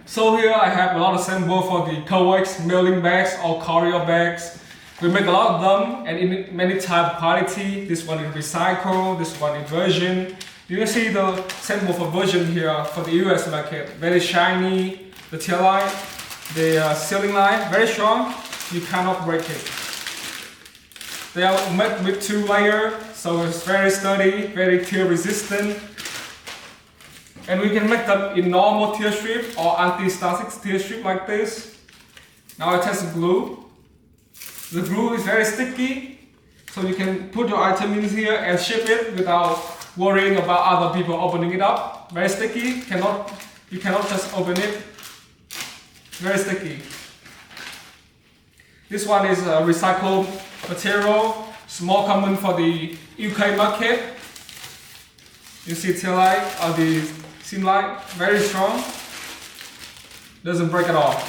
So here I have a lot of sample for the coax mailing bags or courier bags. We make a lot of them and in many type of quality. This one is recycled, this one is virgin. You can see the sample for virgin here for the US market. Very shiny, the tail light, the sealing line, very strong. You cannot break it. They are made with 2 layers, so it's very sturdy, very tear resistant. And we can make them in normal tear strip or anti-static tear strip like this. Now I test the glue. The glue is very sticky, so you can put your item in here and ship it without worrying about other people opening it up. Very sticky, you cannot just open it. Very sticky. This one is a recycled material, it's more common for the UK market. You see tail light or the seam light, very strong, doesn't break at all.